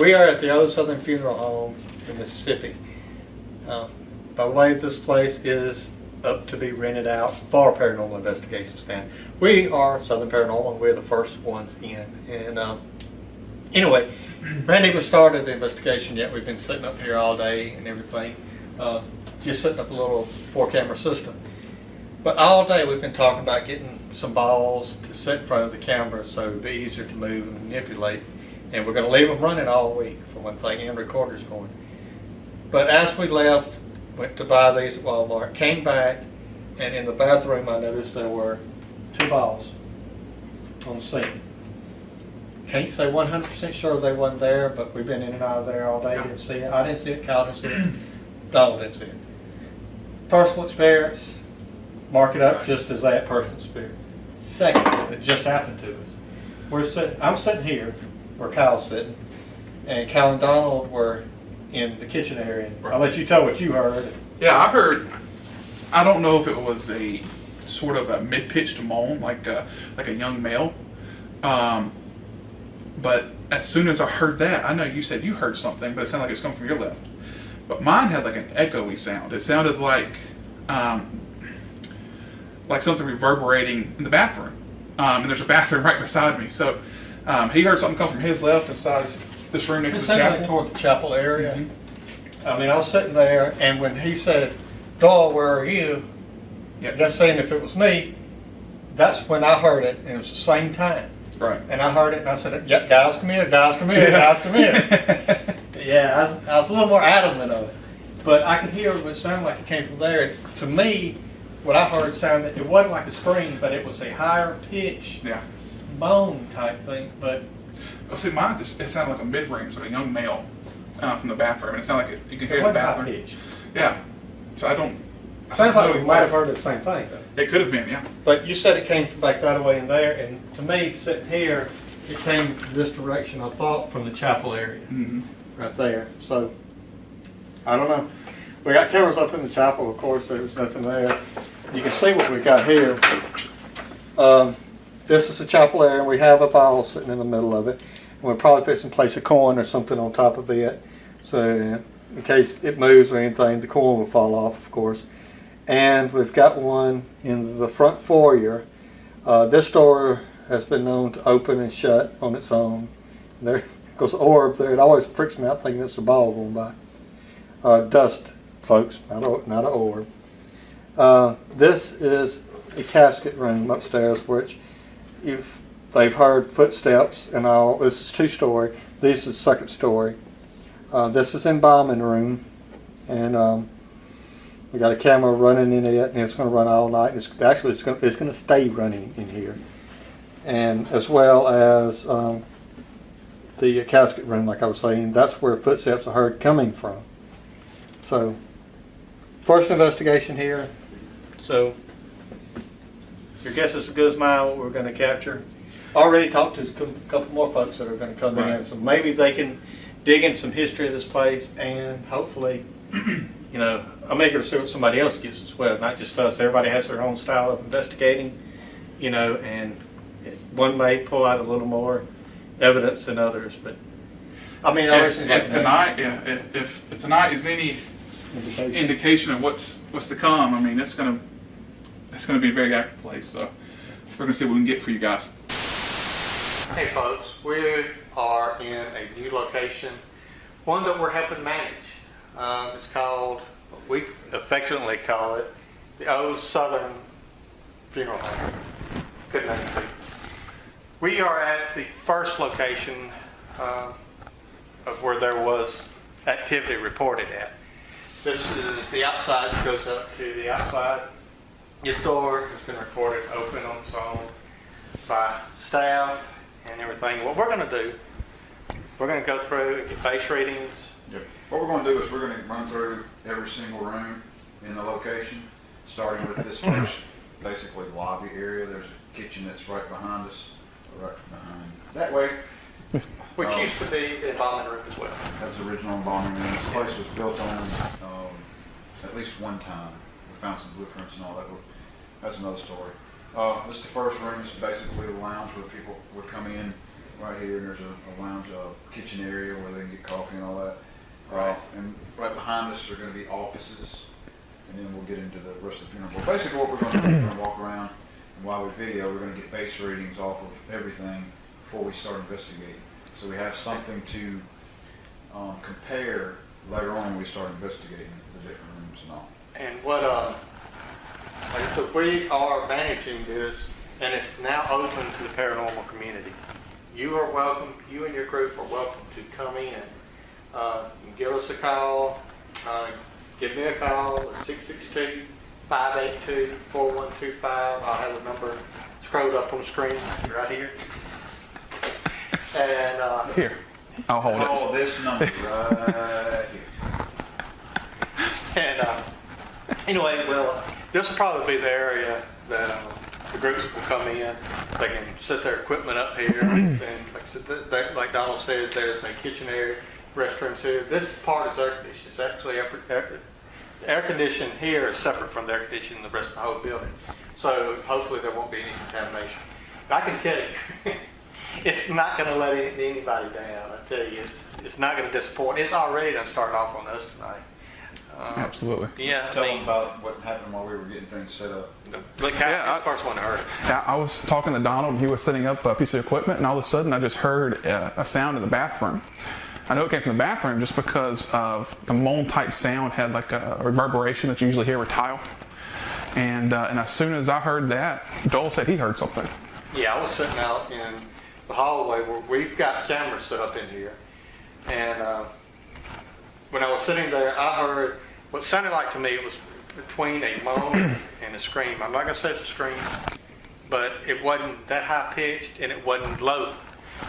We are at the Old Southern Funeral Home in Mississippi. By the way, this place is up to be rented out for paranormal investigation stand. We are Southern Paranormal, and we're the first ones in. And anyway, hadn't even started the investigation yet. We've been sitting up here all day and everything, just setting up a little 4-camera system. But all day we've been talking about getting some balls to sit in front of the camera so it'd be easier to move and manipulate. And we're going to leave them running all week, for one thing, and recorders going. But as we left, went to buy these at Walmart, came back, and in the bathroom I noticed there were 2 balls on the sink. Can't say 100% sure they wasn't there, but we've been in and out of there all day, didn't see it. I didn't see it, Kyle didn't see it, Doyle didn't see it. Personal experience, mark it up just as that person's experience. Second, it just happened to us. I'm sitting here, where Kyle's sitting, and Kyle and Donald were in the kitchen area. I'll let you tell what you heard. Yeah, I heard, I don't know if it was a sort of a mid-pitched moan, like a young male. But as soon as I heard that, I know you said you heard something, but it sounded like it was coming from your left. But mine had like an echoey sound. It sounded like something reverberating in the bathroom. And there's a bathroom right beside me. So he heard something come from his left inside this room next to the chapel. Like toward the chapel area. Mm-hmm. I mean, I was sitting there, and when he said, "Doyle, where are you?" Yep. Just saying if it was me, that's when I heard it, and it was the same time. Right. And I heard it, and I said, "Yeah, guys, come here, guys, come here, guys, come here." Yeah, I was a little more adamant of it, but I could hear it sounded like it came from there. To me, what I heard sounded, it wasn't like a scream, but it was a higher pitch, moan type thing. But well, see, mine it sounded like a mid-range, like a young male from the bathroom, and it sounded like you could hear it in the bathroom. Pitch. Yeah. So I don't. Sounds like we might have heard the same thing, though. It could have been, yeah. But you said it came from back that way and there, and to me, sitting here, it came from this direction. I thought from the chapel area, right there. So I don't know. We got cameras up in the chapel, of course. There was nothing there. You can see what we got here. This is the chapel area, and we have a ball sitting in the middle of it. And we're probably fixing to place a coin or something on top of it. So in case it moves or anything, the coin will fall off, of course. And we've got one in the front foyer. This door has been known to open and shut on its own. There goes an orb there. It always freaks me out thinking it's a ball going by. Dust, folks, not an orb. This is a casket room upstairs, which if they've heard footsteps and all. This is 2-story. This is 2nd story. This is Embalming Room, and we got a camera running in it, and it's going to run all night. It's going to stay running in here, and as well as the casket room, like I was saying, that's where footsteps are heard coming from. So, first investigation here. So, your guess is as good as mine what we're going to capture. Already talked to a couple more folks that are going to come in, so maybe they can dig into some history of this place, and hopefully, you know, I'm eager to see what somebody else gets as well, not just us. Everybody has their own style of investigating, you know, and one may pull out a little more evidence than others. But I mean, if tonight is any indication of what's to come, I mean, it's gonna be a very active place. So we're gonna see what we can get for you guys. Hey folks, we are in a new location, one that we're helping manage. It's called, we affectionately call it, the Old Southern Funeral Home. Good name too. We are at the first location of where there was activity reported at. This is the outside that goes up to the outside. This door has been reported open on its own by staff and everything. What we're going to do, we're going to go through and get base readings. Yep. What we're going to do is we're going to run through every single room in the location, starting with this first, basically lobby area. There's a kitchen that's right behind us, right behind. That way. Which used to be the embalming room as well. That was the original embalming room. This place was built on at least one time. We found some blueprints and all that. That's another story. This is the first room. It's basically the lounge where people would come in right here, and there's a lounge, kitchen area where they can get coffee and all that. Right. And right behind us are going to be offices, and then we'll get into the rest of the funeral. But basically what we're going to do, we're going to walk around, and while we video, we're going to get base readings off of everything before we start investigating. So we have something to compare later on when we start investigating the different rooms and all. And what, like I said, we are managing this, and it's now open to the paranormal community. You are welcome, you and your group are welcome to come in. You can give us a call, give me a call at 662-582-4125. I'll have the number scrolled up on the screen right here. And Here, I'll hold it. Call this number right here. And anyway, well, this will probably be the area that the groups will come in. They can set their equipment up here. And like I said, like Donald said, there's a kitchen area, restrooms here. This part is air conditioned. It's actually air conditioning here is separate from the air conditioning in the rest of the whole building. So hopefully there won't be any contamination. But I can tell you, it's not going to let anybody down. I tell you, it's not going to disappoint. It's already done started off on us tonight. Absolutely. Yeah, Tell them about what happened while we were getting things set up. Look, Yeah, I first one to heard it. Yeah, I was talking to Donald, and he was setting up a piece of equipment, and all of a sudden I just heard a sound in the bathroom. I know it came from the bathroom just because of the moan type sound had like a reverberation that you usually hear with tile. And as soon as I heard that, Doyle said he heard something. Yeah, I was sitting out in the hallway where we've got cameras set up in here. And when I was sitting there, I heard what sounded like to me it was between a moan and a scream. I'm not going to say it's a scream, but it wasn't that high pitched and it wasn't low.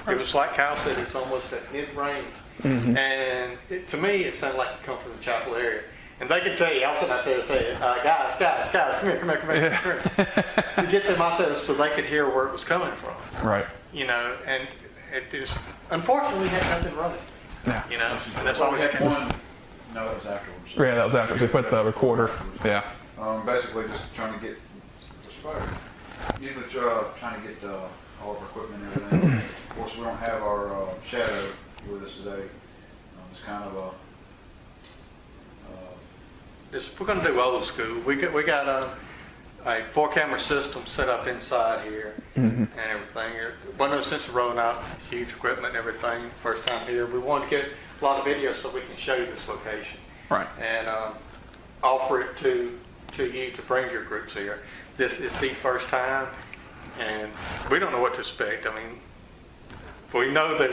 It was like Kyle said, it's almost at mid-range. Mm-hmm. And to me, it sounded like it come from the chapel area. And they could tell you, I was sitting out there saying, guys, come here. To get them out there so they could hear where it was coming from. Right. You know, and it is, unfortunately, we had nothing running. Yeah. You know, and that's Well, all we we had had. one. No, that was afterwards. Yeah, that was after. So we put the recorder. Yeah. Basically just trying to get, usually trying to get all of our equipment and everything. Of course, we don't have our shadow with us today. It's kind of We're going to do old school. We got a 4-camera system set up inside here and everything. It wasn't no sense of rolling out huge equipment and everything first time here. We wanted to get a lot of video so we can show you this location. Right. And offer it to you to bring your groups here. This is the first time, and we don't know what to expect. I mean, we know that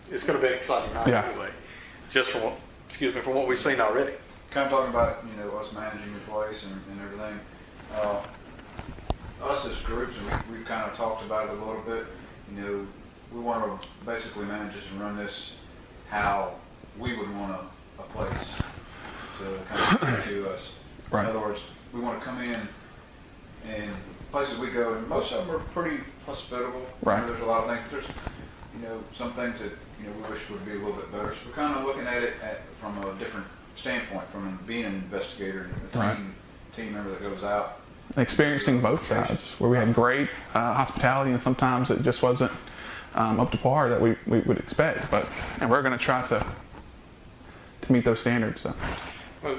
it's going to be an exciting night anyway, just from what we've seen already. kind of talking about, us managing the place and everything. Us as groups, and we've kind of talked about it a little bit, we want to basically manage this and run this how we would want a place to kind of to us. Right. In other words, we want to come in and places we go, and most of them are pretty hospitable. Right. There's a lot of things. There's, some things that we wish would be a little bit better. So we're kind of looking at it from a different standpoint, from being an investigator and a team member that goes out. Experiencing both sides, where we had great hospitality, and sometimes it just wasn't up to par that we would expect. And we're going to try to meet those standards. So. Well,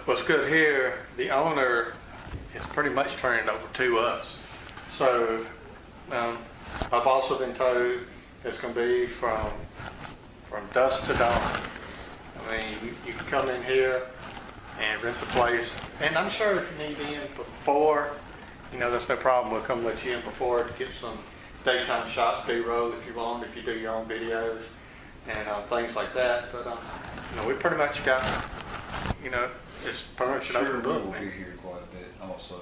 what's good here, the owner is pretty much turning it over to us. So I've also been told it's going to be from dusk to dawn. I mean, you can come in here and rent the place. And I'm sure if you need in before, that's no problem. We'll come let you in before to get some daytime shots, B-roll if you want, if you do your own videos and things like that. But, we pretty much got, it's pretty much an open book. We'll be here quite a bit also.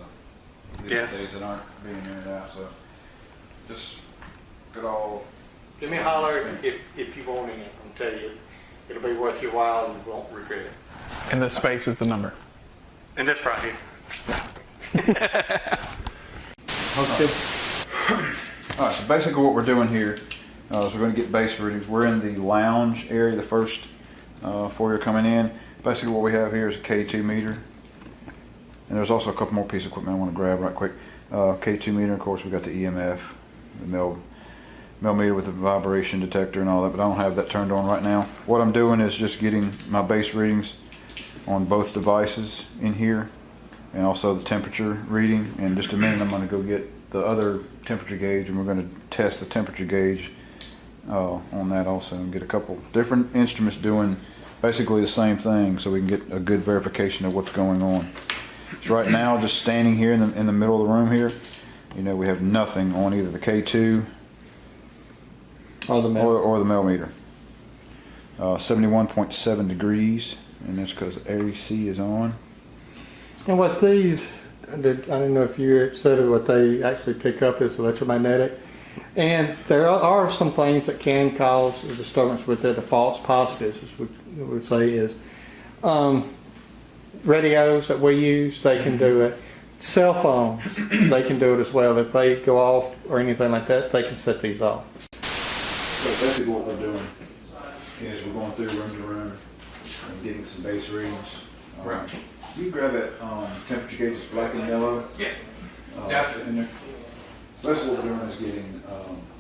These Yeah. days that aren't being in and out, so just good all. Give me a holler if you want in. I'll tell you, it'll be worth your while and you won't regret it. And this space is the number. And this right here. Okay. All right, so basically what we're doing here is we're going to get base readings. We're in the lounge area, the first foyer coming in. Basically what we have here is a K2 meter. And there's also a couple more pieces of equipment I want to grab right quick. K2 meter, of course, we got the EMF, the millimeter with the vibration detector and all that, but I don't have that turned on right now. What I'm doing is just getting my base readings on both devices in here, and also the temperature reading. In just a minute I'm going to go get the other temperature gauge, and we're going to test the temperature gauge on that also, and get a couple different instruments doing basically the same thing, so we can get a good verification of what's going on. So right now, just standing here in the middle of the room here, you know, we have nothing on either the K2 Or the or the millimeter. 71.7 degrees, and that's because AC is on. And what these, I don't know if you said what they actually pick up is electromagnetic. And there are some things that can cause a disturbance with it. The false positives, as we would say, is radios that we use, they can do it. Cell phones, they can do it as well. If they go off or anything like that, they can set these off. So basically what we're doing is we're going through room to room and getting some base readings. Right. You can grab that temperature gauge, it's black and yellow. Yeah. That's it. In there. So basically what we're doing is getting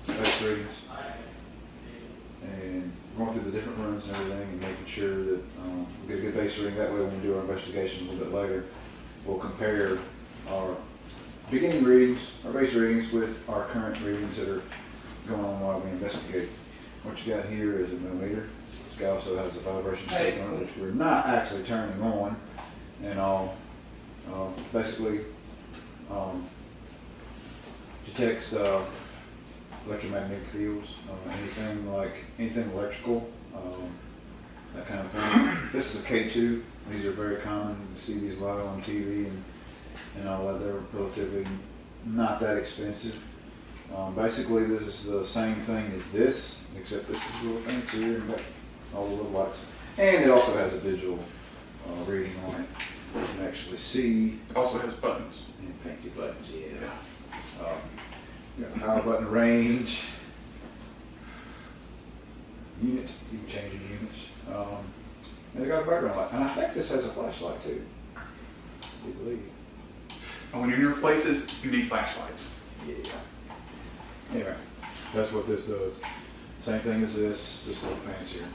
base readings and going through the different rooms and everything, and making sure that we get a good base reading. That way when we do our investigation a little bit later, we'll compare our beginning readings, our base readings, with our current readings that are going on while we investigate. What you got here is a millimeter. This guy also has a vibration detector on it, which we're not actually turning on. And I'll basically detects electromagnetic fields, anything electrical, that kind of thing. This is a K2. These are very common. You see these a lot on TV and all that. They're relatively not that expensive. Basically, this is the same thing as this, except this is a little fancier and got all the little lights. And it also has a digital reading on it. You can actually see. It also has buttons. And fancy buttons, yeah. You got power button, range, unit. You can change your units. And they got a background light. And I think this has a flashlight too. I believe. And when you're in your places, you need flashlights. Yeah. Anyway, that's what this does. Same thing as this, just a little fancier.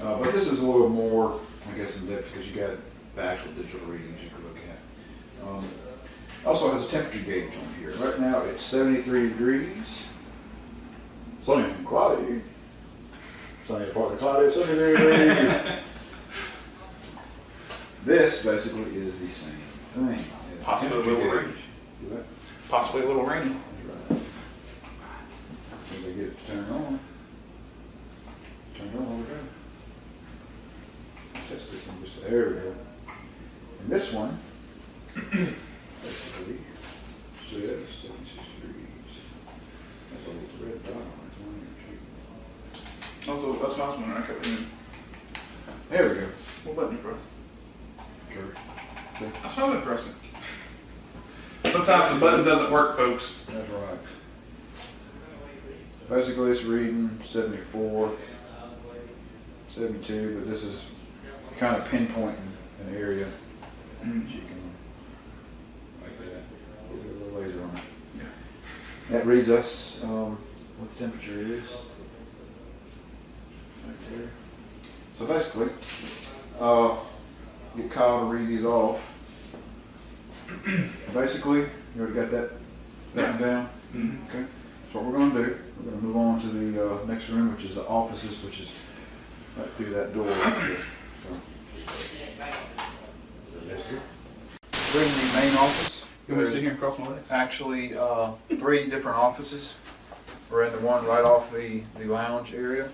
But this is a little more, I guess, in depth because you got the actual digital readings you can look at. Also has a temperature gauge on here. Right now it's 73 degrees. Sunny and cloudy. Sunny and partly cloudy, 73 degrees. This basically is the same thing. It's Possibly a little rainy. Do that. Possibly a little rainy. That's right. So they get it to turn on. Turn it on, over there. Test this in just there we go. And this one, basically, see that, 76 degrees. That's a little red dot on it. Also, that's what I was wondering. I kept thinking, There we go. what button you press? Sure. That's what I've been pressing. Sometimes the button doesn't work, folks. That's right. Basically, it's reading 74, 72, but this is kind of pinpointing an area. Mm. You can, like that, with a little laser on it. Yeah. That reads us what the temperature is. Right there. So basically, get Kyle to read these off. Basically, you already got that written down? Mm-hmm. Okay. So what we're going to do, we're going to move on to the next room, which is the offices, which is right through that door right there. So, we're in the main office. You want me to sit here and cross my legs? Actually, 3 different offices. We're in the one right off the lounge area.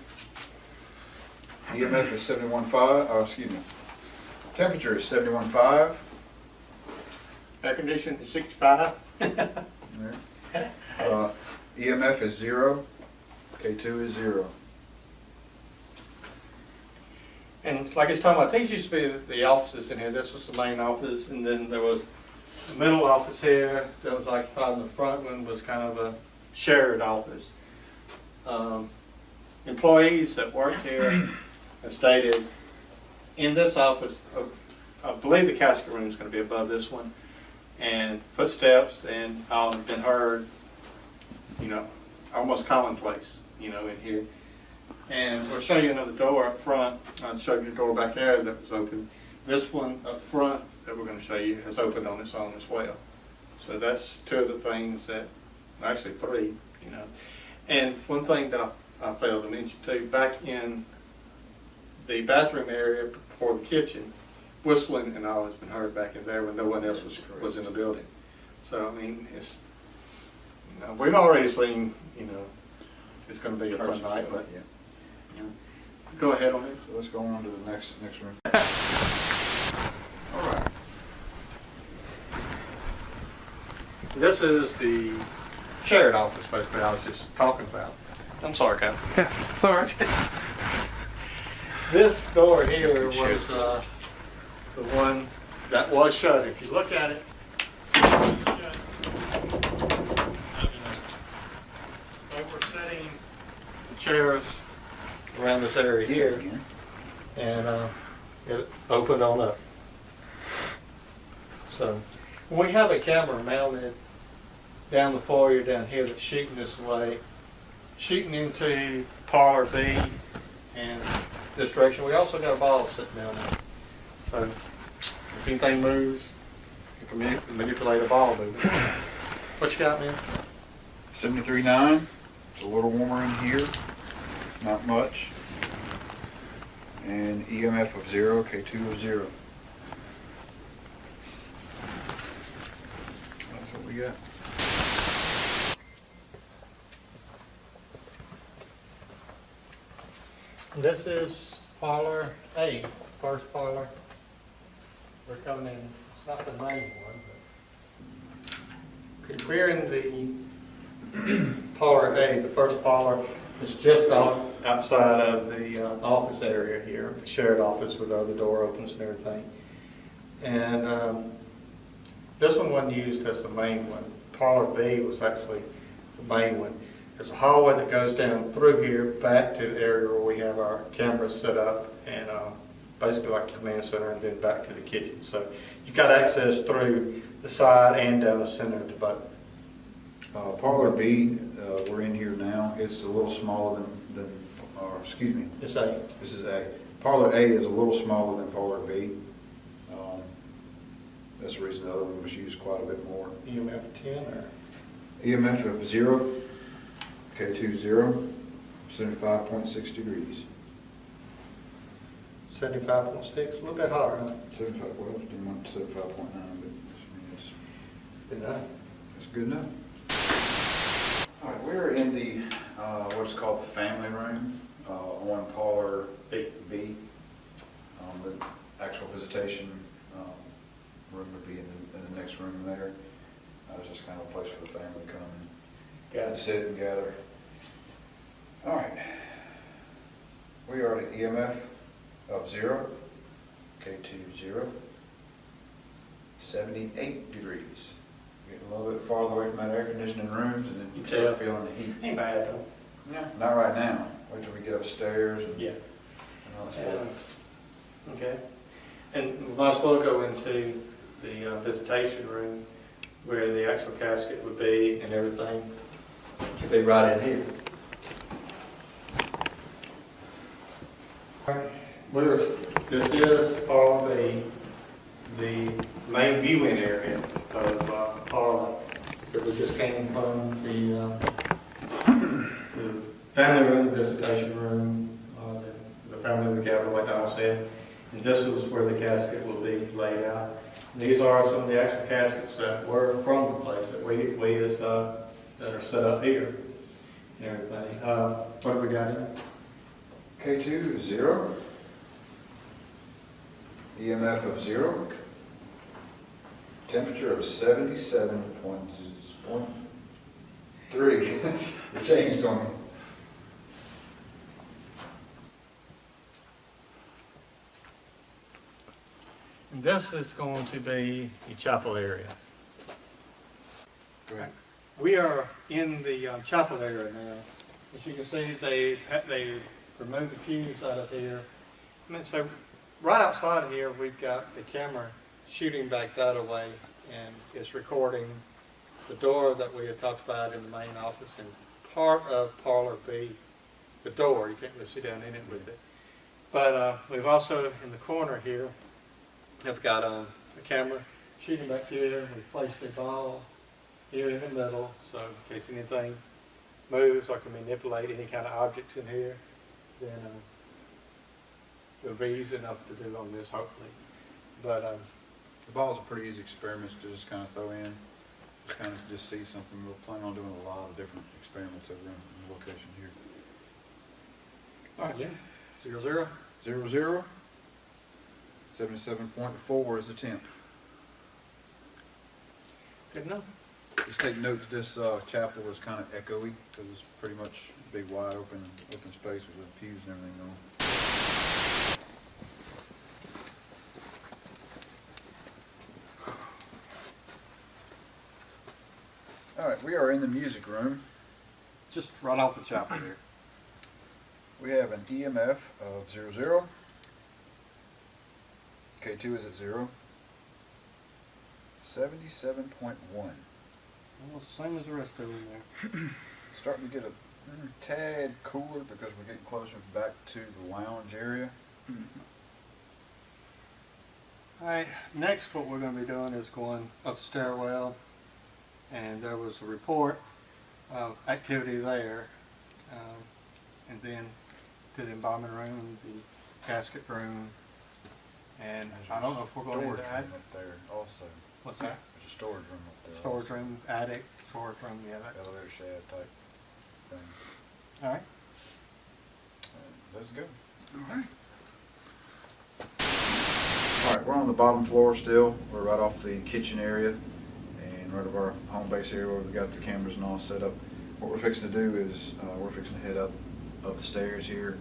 EMF is 71.5, temperature is 71.5. Air conditioning is 65. EMF is 0, K2 is 0. And like I was talking about, these used to be the offices in here. This was the main office, and then there was the middle office here that was occupied, and the front one was kind of a shared office. Employees that worked here have stated in this office, I believe the casket room is going to be above this one, and footsteps and all have been heard, you know, almost commonplace, you know, in here. And we'll show you another door up front. I'll show you the door back there that was open. This one up front that we're going to show you has opened on its own as well. So that's two of the things that, actually three, you know. And one thing that I failed to mention too, back in the bathroom area before the kitchen, whistling and all has been heard back in there when no one else was in the building. So I mean, it's, you know, we've already seen, you know, it's going to be a fun night, but Yeah. you know, go ahead on it. So let's go on to the next room. All right. This is the shared office, basically, I was just talking about. I'm sorry, Captain. Yeah, it's all right. This door here was the one that was shut. If you look at it, they were setting the chairs around this area here, and it opened on up. So we have a camera mounted down the foyer down here that's shooting this way, shooting into Parlor B and this direction. We also got a bottle sitting down there. So if anything moves, you can manipulate a ball movement. What you got, man? 73.9. It's a little warmer in here. Not much. And EMF of 0, K2 of 0. That's what we got. This is Parlor A, first parlor. We're coming in, it's not the main one, but we're in the Parlor A, the first parlor. It's just outside of the office area here, the shared office with the other door opens and everything. And this one wasn't used as the main one. Parlor B was actually the main one. There's a hallway that goes down through here back to the area where we have our cameras set up, and basically like a command center, and then back to the kitchen. So you've got access through the side and down the center to both. Parlor B, we're in here now. It's a little smaller than or excuse me. It's A. This is A. Parlor A is a little smaller than Parlor B. That's the reason the other one was used quite a bit more. EMF 10 or? EMF of 0, K2 0, 75.6 degrees. 75.6, a little bit hotter, huh? 75, well, didn't want 75.9, but I mean, Good night. that's good enough. All right, we're in the, what's called the family room, on Parlor B. The actual visitation room would be in the next room there. It's just kind of a place for the family to come and sit and gather. All right. We are at EMF of 0, K2 0, 78 degrees. Getting a little bit farther away from that air conditioning rooms, and then you start feeling the heat. Ain't bad though. Yeah, not right now. Wait till we get upstairs and, Yeah. and all that stuff. Okay. And we might as well go into the visitation room where the actual casket would be and everything. It should be right in here. This is Parlor B, the main viewing area of Parlor. So we just came from the family room, the visitation room, the family would gather, like Donald said. And this is where the casket will be laid out. And these are some of the actual caskets that were from the place that we as that are set up here and everything. What have we got in? K2 is 0. EMF of 0. Temperature of 77.3. It changed on me. And this is going to be the chapel area. Go ahead. We are in the chapel area now. As you can see, they removed the pews out of here. I mean, so right outside of here, we've got the camera shooting back that away, and it's recording the door that we had talked about in the main office and part of Parlor be the door. You can't really see down in it with it. But we've also, in the corner here, have got a camera shooting back here. We've placed a ball here in the middle, so in case anything moves, I can manipulate any kind of objects in here, then it'll be easy enough to do on this, hopefully. But The ball's a pretty easy experiment to just kind of throw in, kind of just see something. We'll plan on doing a lot of different experiments over in the location here. All right. yeah, 0, 0. 0, 0. 77.4 is the temp. Good enough. Just take note that this chapel was kind of echoey because it's pretty much a big wide open space with the pews and everything on. All right, we are in the music room. Just right off the chapel there. We have an EMF of 0, 0. K2 is at 0. 77.1. Almost the same as the rest of them there. Starting to get a tad cooler because we're getting closer back to the lounge area. All right, next what we're going to be doing is going up the stairwell, and there was a report of activity there, and then to the embalming room, the casket room, and I don't know if we're going Storage to room add. up there also. What's that? There's a storage room up there. Storage also. room, attic, storage room, yeah. That. Elevator shaft type thing. All right. Let's go. All right. All right, we're on the bottom floor still. We're right off the kitchen area and right of our home base area where we got the cameras and all set up. What we're fixing to do is we're fixing to head up the stairs here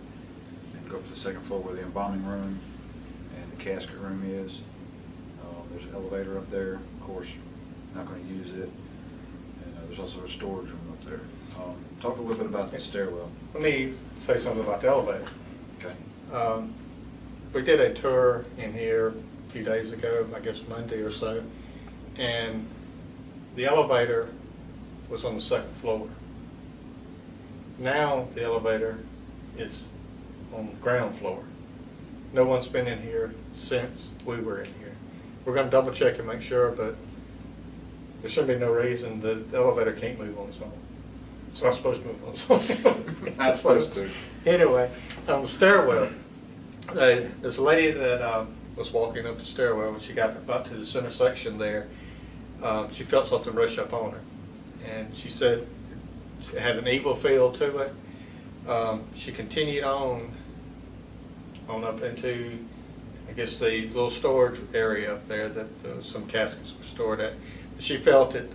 and go up to the second floor where the embalming room and the casket room is. There's an elevator up there. Of course, not going to use it. And there's also a storage room up there. Talk a little bit about the stairwell. Let me say something about the elevator. Okay. We did a tour in here a few days ago, I guess Monday or so, and the elevator was on the second floor. Now the elevator is on the ground floor. No one's been in here since we were in here. We're going to double check and make sure, but there shouldn't be no reason the elevator can't move on its own. It's not supposed to move on its own. Not supposed to. Anyway, on the stairwell, there's a lady that was walking up the stairwell. When she got about to the center section there, she felt something rush up on her. And she said it had an evil feel to it. She continued on up into, I guess, the little storage area up there that some caskets were stored at. She felt it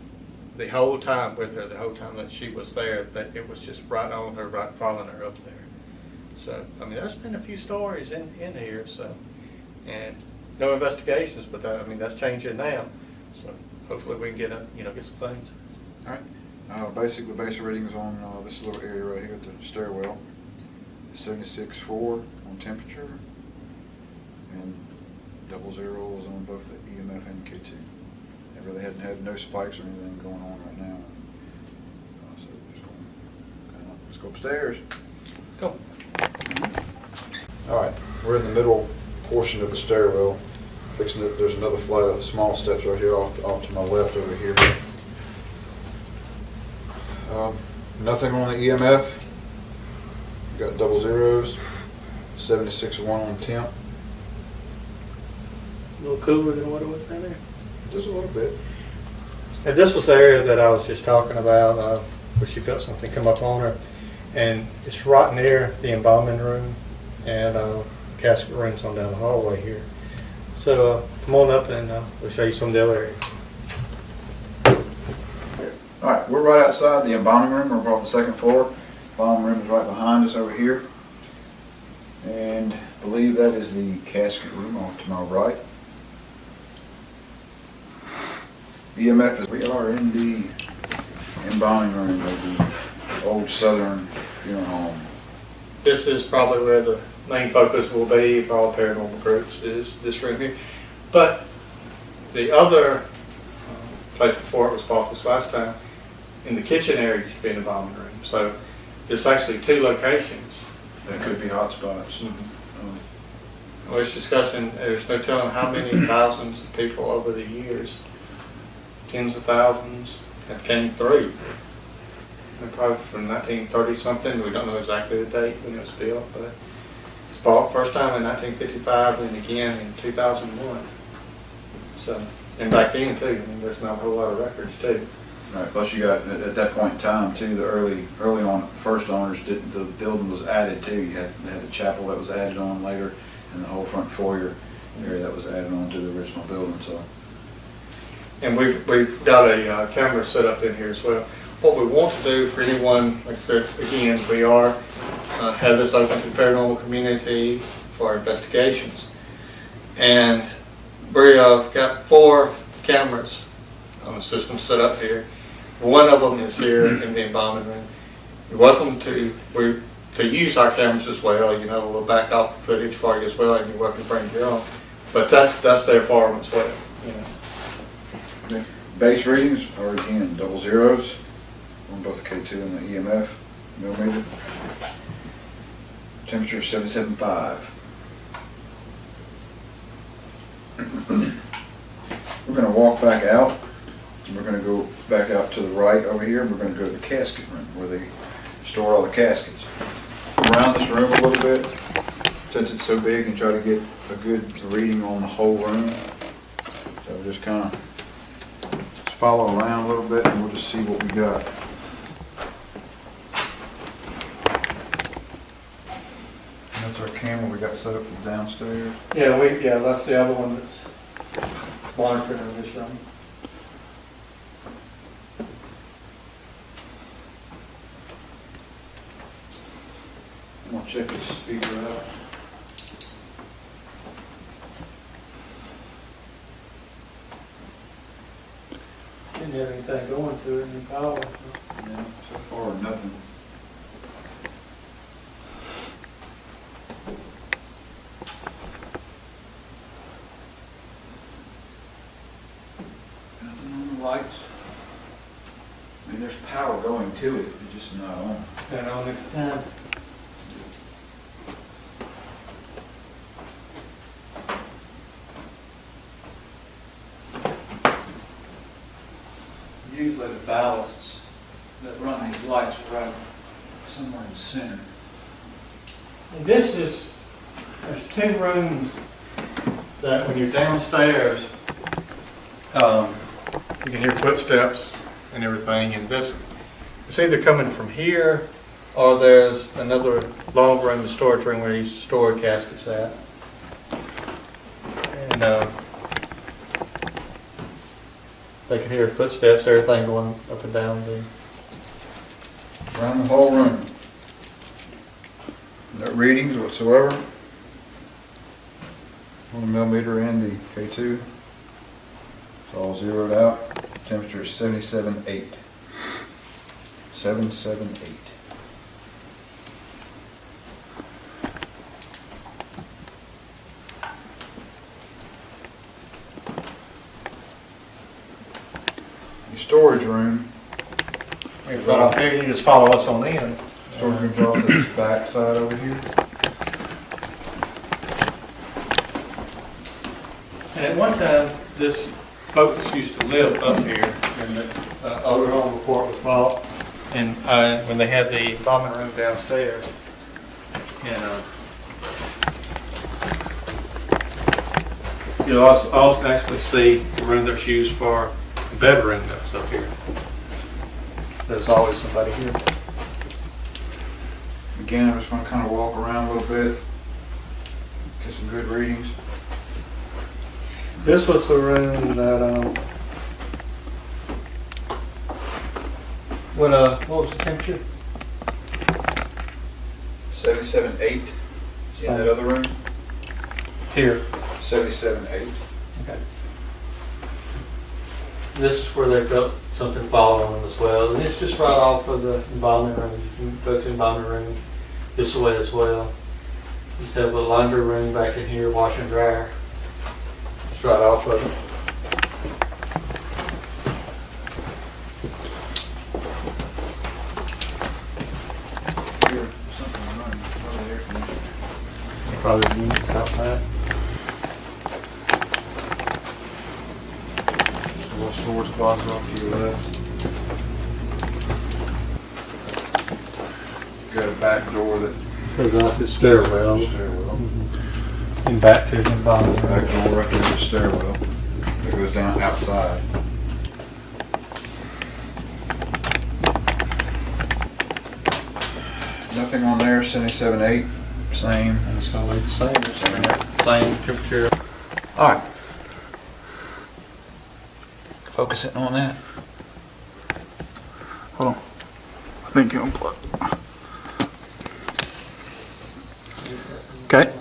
the whole time with her, the whole time that she was there, that it was just right on her, right following her up there. So, I mean, there's been a few stories in here, so, and no investigations, but that, I mean, that's changing now. So hopefully we can get get some things. All right. Basically, base readings on this little area right here at the stairwell is 76.4 on temperature, and 0, 0 is on both the EMF and K2. It really hadn't had no spikes or anything going on right now. So let's go upstairs. Go. All right, we're in the middle portion of the stairwell. There's another flight of small steps right here off to my left over here. Nothing on the EMF. You got 0, 0s. 76.1 on temp. A little cooler than what it was down there. Just a little bit. And this was the area that I was just talking about, where she felt something come up on her. And it's right near the embalming room and casket room's on down the hallway here. So come on up and we'll show you some of the other areas. All right, we're right outside the embalming room. We're on the second floor. Embalming room is right behind us over here. And I believe that is the casket room off to my right. EMF is, we are in the embalming room of the old Southern funeral home. This is probably where the main focus will be for all paranormal groups, is this room here. But the other place before it was bought this last time in the kitchen area used to be an embalming room. So there's actually 2 locations. That could be hot spots. I was discussing, there's no telling how many thousands of people over the years, tens of thousands, have came through. And probably from 1930 something, we don't know exactly the date when it was built, but it's bought first time in 1955 and again in 2001. So, and back then too, I mean, there's not a whole lot of records too. Right, plus you got, at that point in time too, the early on, first owners didn't, the building was added too. They had the chapel that was added on later, and the whole front foyer area that was added on to the original building, so. And we've got a camera set up in here as well. What we want to do for anyone, like I said, again, we are, have this open to the paranormal community for investigations. And we've got 4 cameras on the system set up here. One of them is here in the embalming room. You're welcome to use our cameras as well. You know, we'll back off the footage for you as well, and you're welcome to bring your own. But that's there for them as well. You know. Okay. Base readings are again double zeros on both the K2 and the EMF millimeter. Temperature 77.5. We're going to walk back out. We're going to go back out to the right over here. We're going to go to the casket room where they store all the caskets. Around this room a little bit, since it's so big, and try to get a good reading on the whole room. So just kind of follow around a little bit and we'll just see what we got. And that's our camera we got set up from downstairs. Yeah, that's the other one that's monitoring in this room. I'm gonna check this speaker out. Didn't have anything going to it in power. Yeah, so far nothing. Nothing on the lights. I mean, there's power going to it, it's just not on. And on next time. Usually the ballasts that run these lights are right somewhere in the center. And there's 2 rooms that when you're downstairs, you can hear footsteps and everything, and this, it's either coming from here or there's another long room, the storage room where you store caskets at. And they can hear footsteps, everything going up and down the... Around the whole room. No readings whatsoever. On the millimeter and the K2. It's all zeroed out. Temperature is 77.8. 778. The storage room. It's right off here, you just follow us on in. Storage room's off this back side over here. And at one time, this folks used to live up here in the older home before it was bought. And when they had the embalming room downstairs. And you'll also actually see the room that's used for the bedroom that's up here. There's always somebody here. Again, I'm just going to kind of walk around a little bit, get some good readings. This was the room that, what was the temperature? 77.8 in that other room. Here. 77.8. Okay. This is where they felt something fall on them as well. And it's just right off of the embalming room. You can go to the embalming room this way as well. Just have a laundry room back in here, wash and dryer. Just right off of it. probably the units out back. Just a little storage closet off to your left. Got a back door that Goes out the stairwell stairwell. and back to the bottom. Back door right there, the stairwell. That goes down outside. Nothing on there, 77.8, same. And it's gonna be the same temperature. All right. Focusing on that. Hold on. I think it unplugged. Okay.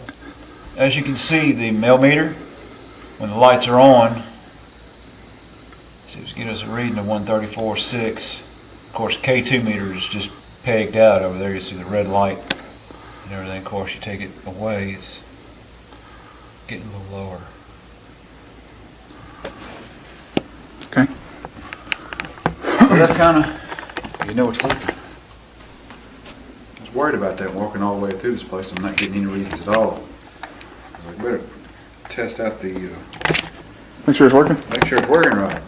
As you can see, the millimeter, when the lights are on, it gives us a reading of 134.6. Of course, K2 meter is just pegged out over there. You see the red light and everything. Of course, you take it away, it's getting a little lower. Okay. So that's kind of, you know it's working. I was worried about that walking all the way through this place. I'm not getting any readings at all. I was like, better test out the, Make sure it's working. make sure it's working right.